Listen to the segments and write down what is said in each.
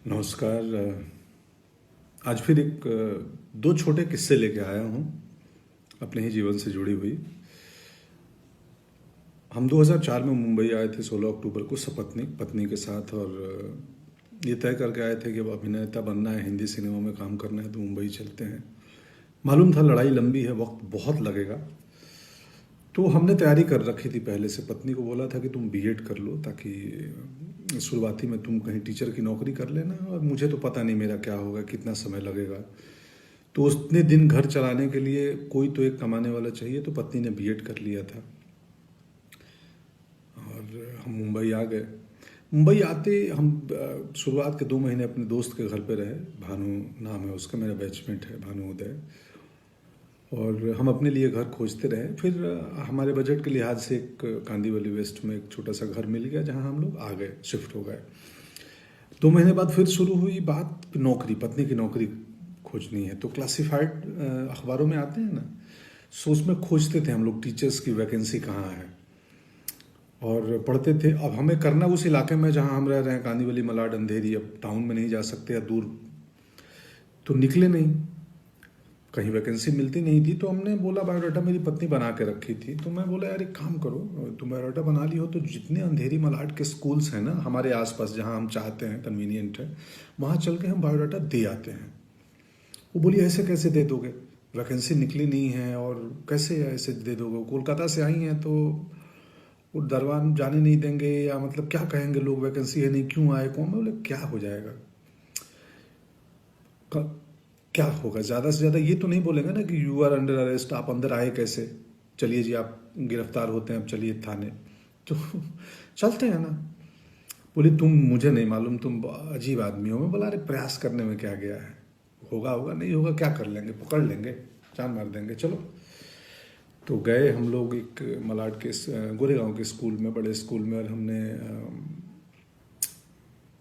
नमस्कार। आज फिर एक दो छोटे किस्से लेके आया हूँ अपने ही जीवन से जुड़ी हुई। हम 2004 में मुंबई आए थे 16 अक्टूबर को सपत्नी पत्नी के साथ, और ये तय करके आए थे कि अब अभिनेता बनना है, हिंदी सिनेमा में काम करना है तो मुंबई चलते हैं। मालूम था लड़ाई लंबी है, वक्त बहुत लगेगा, तो हमने तैयारी कर रखी थी पहले से। पत्नी को बोला था कि तुम बीएड कर लो ताकि शुरुआती में तुम कहीं टीचर की नौकरी कर लेना, और मुझे तो पता नहीं मेरा क्या होगा, कितना समय लगेगा। तो उतने दिन घर चलाने के लिए कोई तो एक कमाने वाला चाहिए, तो पत्नी ने बीएड कर लिया था और हम मुंबई आ गए। मुंबई आते हम शुरुआत के 2 महीने अपने दोस्त के घर पे रहे। भानु नाम है उसका, मेरा बैचमेट है भानु उदय। और हम अपने लिए घर खोजते रहे। फिर हमारे बजट के लिहाज से एक कांदीवली वेस्ट में एक छोटा सा घर मिल गया, जहां हम लोग आ गए, शिफ्ट हो गए। 2 महीने बाद फिर शुरू हुई बात नौकरी, पत्नी की नौकरी खोजनी है। तो क्लासिफाइड अखबारों में आते हैं ना, सो उसमें खोजते थे हम लोग टीचर्स की वैकेंसी कहाँ है, और पढ़ते थे। अब हमें करना उस इलाके में जहाँ हम रह रहे हैं, कांदीवली, मलाड, अंधेरी। अब टाउन में नहीं जा सकते या दूर, तो निकले नहीं, कहीं वैकेंसी मिलती नहीं थी। तो हमने बोला, बायोडाटा मेरी पत्नी बना के रखी थी, तो मैं बोला यार एक काम करो, तुम बायोडाटा बना ली हो तो जितने अंधेरी मलाड के स्कूल्स हैं ना हमारे आसपास, जहाँ हम चाहते हैं, कन्वीनियंट है, वहाँ चल के हम बायोडाटा दे आते हैं। वो बोली ऐसे कैसे दे दोगे, वैकेंसी निकली नहीं है और कैसे ऐसे दे दोगे, कोलकाता से आई हैं तो वो दरबार जाने नहीं देंगे, या मतलब क्या कहेंगे लोग, वैकेंसी है नहीं, क्यों आए कौन। बोले क्या हो जाएगा, क्या होगा, ज़्यादा से ज़्यादा ये तो नहीं बोलेंगे ना कि यू आर अंडर अरेस्ट, आप अंदर आए कैसे, चलिए जी आप गिरफ्तार होते हैं, अब चलिए थाने। तो चलते हैं ना। बोली तुम, मुझे नहीं मालूम, तुम अजीब आदमी हो। मैं बोला अरे प्रयास करने में क्या गया है, होगा होगा, नहीं होगा क्या कर लेंगे, पकड़ लेंगे, जान मार देंगे, चलो। तो गए हम लोग एक मलाड के गोरेगांव के स्कूल में, बड़े स्कूल में, और हमने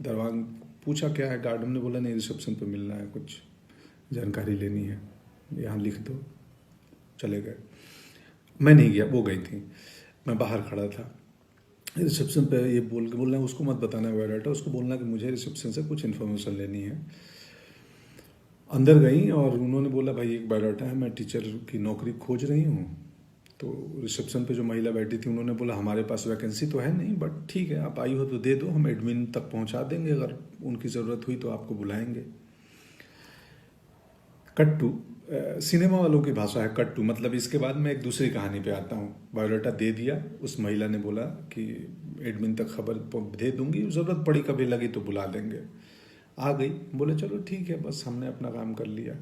दरवान पूछा क्या है, गार्ड ने बोला नहीं रिसेप्शन पे मिलना है, कुछ जानकारी लेनी है, यहाँ लिख दो। चले गए। मैं नहीं गया, वो गई थी, मैं बाहर खड़ा था। रिसेप्शन पे ये बोलना उसको मत बताना बायोडाटा, उसको बोलना कि मुझे रिसेप्शन से कुछ इन्फॉर्मेशन लेनी है। अंदर गई और उन्होंने बोला भाई एक बायोडाटा है, मैं टीचर की नौकरी खोज रही हूँ। तो रिसेप्शन पे जो महिला बैठी थी उन्होंने बोला हमारे पास वैकेंसी तो है नहीं, बट ठीक है आप आई हो तो दे दो, हम एडमिन तक पहुँचा देंगे, अगर उनकी ज़रूरत हुई तो आपको बुलाएंगे। कट्टू सिनेमा वालों की भाषा है कट्टू, मतलब इसके बाद मैं एक दूसरी कहानी पे आता हूँ। बायोडाटा दे दिया, उस महिला ने बोला कि एडमिन तक खबर दे दूंगी, ज़रूरत पड़ी कभी लगी तो बुला देंगे। आ गई, बोले चलो ठीक है, बस हमने अपना काम कर लिया।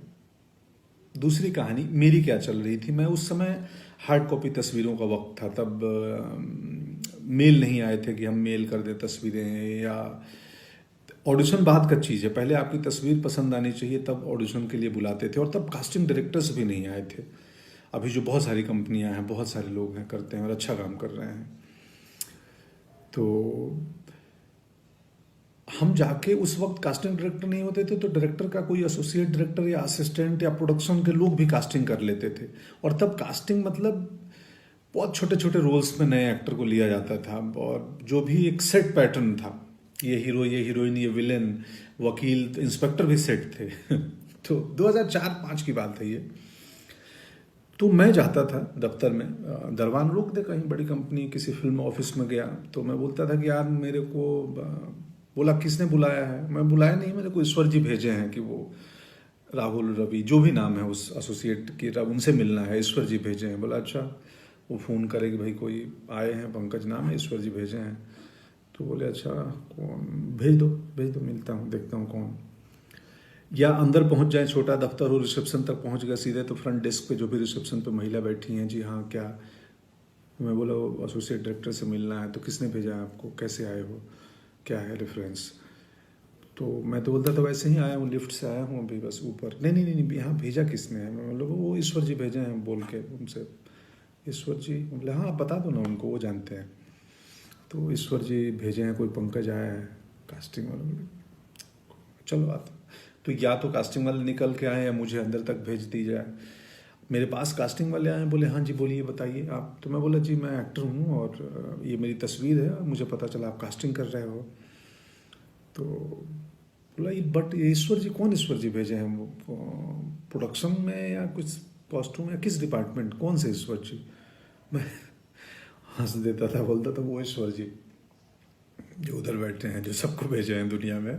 दूसरी कहानी मेरी क्या चल रही थी, मैं उस समय हार्ड कॉपी तस्वीरों का वक्त था, तब मेल नहीं आए थे कि हम मेल कर दें तस्वीरें, या ऑडिशन बाद का चीज़ है, पहले आपकी तस्वीर पसंद आनी चाहिए तब ऑडिशन के लिए बुलाते थे, और तब कास्टिंग डायरेक्टर्स भी नहीं आए थे। अभी जो बहुत सारी कंपनियां हैं, बहुत सारे लोग हैं, करते हैं और अच्छा काम कर रहे हैं। तो हम जाके, उस वक्त कास्टिंग डायरेक्टर नहीं होते थे, तो डायरेक्टर का कोई एसोसिएट डायरेक्टर या असिस्टेंट या प्रोडक्शन के लोग भी कास्टिंग कर लेते थे। और तब कास्टिंग मतलब बहुत छोटे छोटे रोल्स में नए एक्टर को लिया जाता था, और जो भी एक सेट पैटर्न था, ये हीरो, ये हीरोइन, ये विलेन, वकील, तो इंस्पेक्टर भी सेट थे। तो 2004-5 की बात है ये। तो मैं जाता था दफ्तर में, दरवान रोक दे, कहीं बड़ी कंपनी किसी फिल्म ऑफिस में गया, तो मैं बोलता था कि यार मेरे को बोला किसने बुलाया है, मैं बुलाया नहीं, मेरे को ईश्वर जी भेजे हैं कि वो राहुल, रवि, जो भी नाम है उस एसोसिएट की, उनसे मिलना है, ईश्वर जी भेजे हैं। बोला अच्छा। वो फ़ोन करे कि भाई कोई आए हैं, पंकज नाम है, ईश्वर जी भेजे हैं। तो बोले अच्छा कौन, भेज दो भेज दो, मिलता हूँ, देखता हूँ कौन। या अंदर पहुँच जाए, छोटा दफ्तर हो, रिसेप्शन तक पहुँच गए सीधे, तो फ्रंट डेस्क पे जो भी रिसेप्शन पे महिला बैठी हैं, जी हाँ क्या। मैं बोला एसोसिएट डायरेक्टर से मिलना है। तो किसने भेजा है आपको, कैसे आए हो, क्या है रेफरेंस। तो मैं तो बोलता था वैसे ही आया हूँ, लिफ्ट से आया हूँ अभी बस ऊपर। नहीं नहीं नहीं, यहाँ भेजा किसने है। मैं मतलब वो ईश्वर जी भेजे हैं बोल के उनसे। ईश्वर जी, बोले हाँ बता दो ना उनको, वो जानते हैं। तो ईश्वर जी भेजे हैं, कोई पंकज आया है कास्टिंग वाला। बोले चलो आता। तो या तो कास्टिंग वाले निकल के आए या मुझे अंदर तक भेज दी जाए। मेरे पास कास्टिंग वाले आए, बोले हाँ जी बोलिए बताइए आप। तो मैं बोला जी मैं एक्टर हूँ और ये मेरी तस्वीर है, और मुझे पता चला आप कास्टिंग कर रहे हो। तो बोला ये बट ये ईश्वर जी कौन ईश्वर जी भेजे हैं वो प्रोडक्शन में या कुछ कॉस्ट्यूम या किस डिपार्टमेंट, कौन से ईश्वर जी? मैं हंस देता था, बोलता था वो ईश्वर जी जो उधर बैठे हैं, जो सबको भेजे हैं दुनिया में।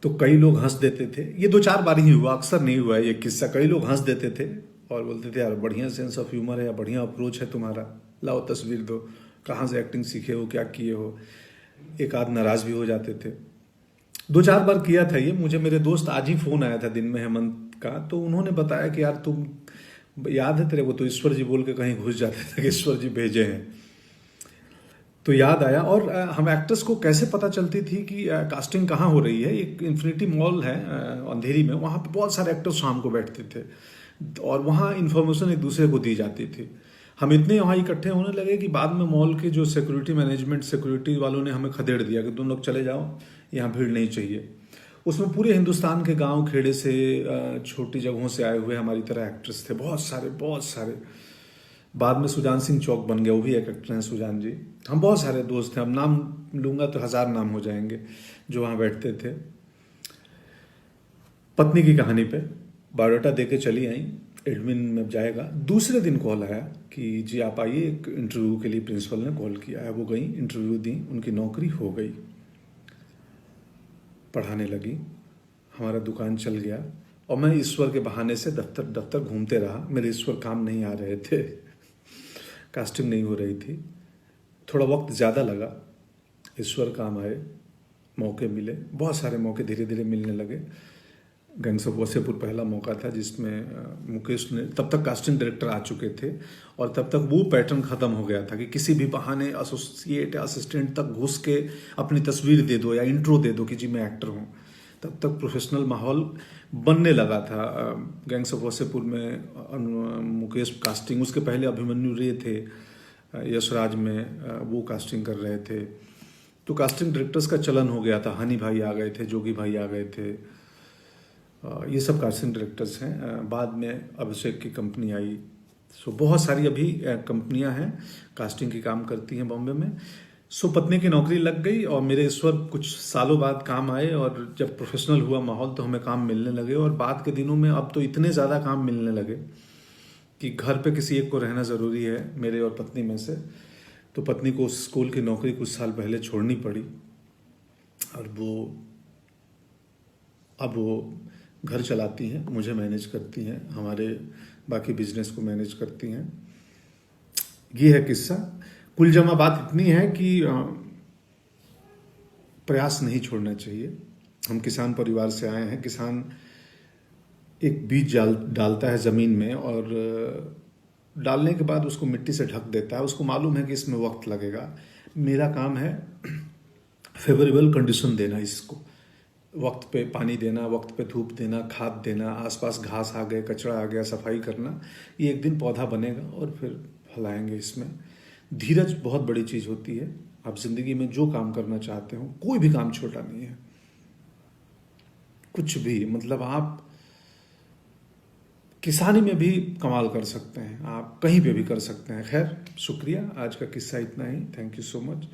तो कई लोग हंस देते थे, ये 2-4 बार ही हुआ, अक्सर नहीं हुआ है ये किस्सा। कई लोग हंस देते थे और बोलते थे यार बढ़िया सेंस ऑफ ह्यूमर है या बढ़िया अप्रोच है तुम्हारा, लाओ तस्वीर दो, कहाँ से एक्टिंग सीखे हो, क्या किए हो। एक आध नाराज भी हो जाते थे। 2-4 बार किया था ये। मुझे मेरे दोस्त आज ही फोन आया था दिन में, हेमंत का, तो उन्होंने बताया कि यार तुम याद है तेरे को तो ईश्वर जी बोल के कहीं घुस जाते थे कि ईश्वर जी भेजे हैं। तो याद आया। और हम एक्टर्स को कैसे पता चलती थी कि कास्टिंग कहाँ हो रही है, एक इन्फिनिटी मॉल है अंधेरी में, वहाँ पे बहुत सारे एक्टर्स शाम को बैठते थे और वहाँ इन्फॉर्मेशन एक दूसरे को दी जाती थी। हम इतने वहाँ इकट्ठे होने लगे कि बाद में मॉल के जो सिक्योरिटी मैनेजमेंट सिक्योरिटी वालों ने हमें खदेड़ दिया कि तुम लोग चले जाओ, यहाँ भीड़ नहीं चाहिए। उसमें पूरे हिंदुस्तान के गांव खेड़े से छोटी जगहों से आए हुए हमारी तरह एक्टर्स थे, बहुत सारे बहुत सारे। बाद में सुजान सिंह चौक बन गया, वो भी एक एक्टर हैं सुजान जी। हम बहुत सारे दोस्त थे, अब नाम लूंगा तो 1000 नाम हो जाएंगे जो वहाँ बैठते थे। पत्नी की कहानी पे बायोडाटा दे के चली आई, एडमिन में जाएगा। दूसरे दिन कॉल आया कि जी आप आइए, एक इंटरव्यू के लिए प्रिंसिपल ने कॉल किया है। वो गई, इंटरव्यू दी, उनकी नौकरी हो गई। पढ़ाने लगी, हमारा दुकान चल गया और मैं ईश्वर के बहाने से दफ्तर दफ्तर घूमते रहा। मेरे ईश्वर काम नहीं आ रहे थे, कास्टिंग नहीं हो रही थी। थोड़ा वक्त ज़्यादा लगा, ईश्वर काम आए, मौके मिले, बहुत सारे मौके धीरे धीरे मिलने लगे। गैंग्स ऑफ वसेपुर पहला मौका था जिसमें मुकेश ने, तब तक कास्टिंग डायरेक्टर आ चुके थे और तब तक वो पैटर्न ख़त्म हो गया था कि किसी भी बहाने एसोसिएट या असिस्टेंट तक घुस के अपनी तस्वीर दे दो या इंट्रो दे दो कि जी मैं एक्टर हूँ। तब तक प्रोफेशनल माहौल बनने लगा था। गैंग्स ऑफ वसेपुर में मुकेश कास्टिंग, उसके पहले अभिमन्यु रे थे यशराज में, वो कास्टिंग कर रहे थे। तो कास्टिंग डायरेक्टर्स का चलन हो गया था। हनी भाई आ गए थे, जोगी भाई आ गए थे, ये सब कास्टिंग डायरेक्टर्स हैं। बाद में अभिषेक की कंपनी आई। सो बहुत सारी अभी कंपनियां हैं कास्टिंग की काम करती हैं बॉम्बे में। सो पत्नी की नौकरी लग गई और मेरे ईश्वर कुछ सालों बाद काम आए और जब प्रोफेशनल हुआ माहौल तो हमें काम मिलने लगे। और बाद के दिनों में अब तो इतने ज़्यादा काम मिलने लगे कि घर पे किसी एक को रहना ज़रूरी है, मेरे और पत्नी में से। तो पत्नी को स्कूल की नौकरी कुछ साल पहले छोड़नी पड़ी और अब वो घर चलाती हैं, मुझे मैनेज करती हैं, हमारे बाकी बिजनेस को मैनेज करती हैं। ये है किस्सा। कुल जमा बात इतनी है कि प्रयास नहीं छोड़ना चाहिए। हम किसान परिवार से आए हैं। किसान एक बीज डालता है ज़मीन में और डालने के बाद उसको मिट्टी से ढक देता है। उसको मालूम है कि इसमें वक्त लगेगा। मेरा काम है फेवरेबल कंडीशन देना, इसको वक्त पे पानी देना, वक्त पे धूप देना, खाद देना, आसपास घास आ गए, कचरा आ गया, सफाई करना। ये एक दिन पौधा बनेगा और फिर फलाएंगे। इसमें धीरज बहुत बड़ी चीज़ होती है। आप जिंदगी में जो काम करना चाहते हो, कोई भी काम छोटा नहीं है, कुछ भी, मतलब आप किसानी में भी कमाल कर सकते हैं, आप कहीं पे भी कर सकते हैं। खैर, शुक्रिया, आज का किस्सा इतना ही। Thank you so much.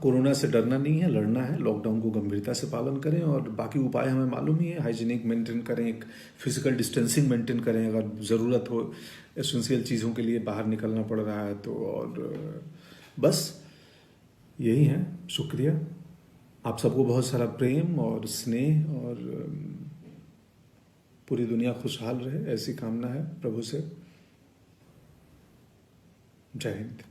Corona से डरना नहीं है, लड़ना है। लॉकडाउन को गंभीरता से पालन करें और बाकी उपाय हमें मालूम ही है। हाइजीनिक मेंटेन करें, एक फिजिकल डिस्टेंसिंग मेंटेन करें, अगर ज़रूरत हो एसेंशियल चीज़ों के लिए बाहर निकलना पड़ रहा है तो। और बस यही है। शुक्रिया। आप सबको बहुत सारा प्रेम और स्नेह, और पूरी दुनिया खुशहाल रहे, ऐसी कामना है प्रभु से। जय हिंद।